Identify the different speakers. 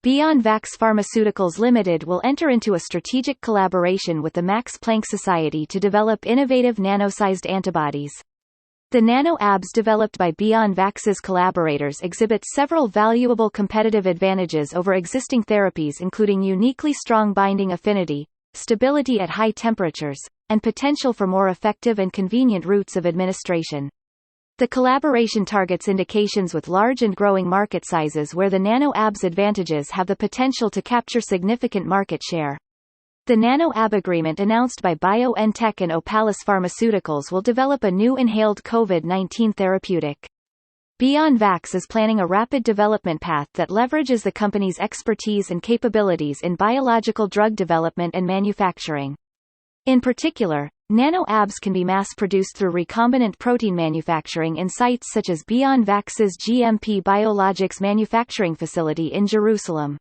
Speaker 1: BVXV Pharmaceuticals Limited will enter into a strategic collaboration with the Max Planck Society to develop innovative nano-sized antibodies. The nano-Abs developed by BVXV's collaborators exhibit several valuable competitive advantages over existing therapies, including uniquely strong binding affinity, stability at high temperatures, and potential for more effective and convenient routes of administration. The collaboration targets indications with large and growing market sizes where the nano-Abs advantages have the potential to capture significant market share. The nano-AB agreement announced by BioNTech and Opalus Pharmaceuticals will develop a new inhaled COVID-19 therapeutic. BVXV is planning a rapid development path that leverages the company's expertise and capabilities in biological drug development and manufacturing. In particular, nano-Abs can be mass-produced through recombinant protein manufacturing in sites such as BVXV's GMP Biologics manufacturing facility in Jerusalem.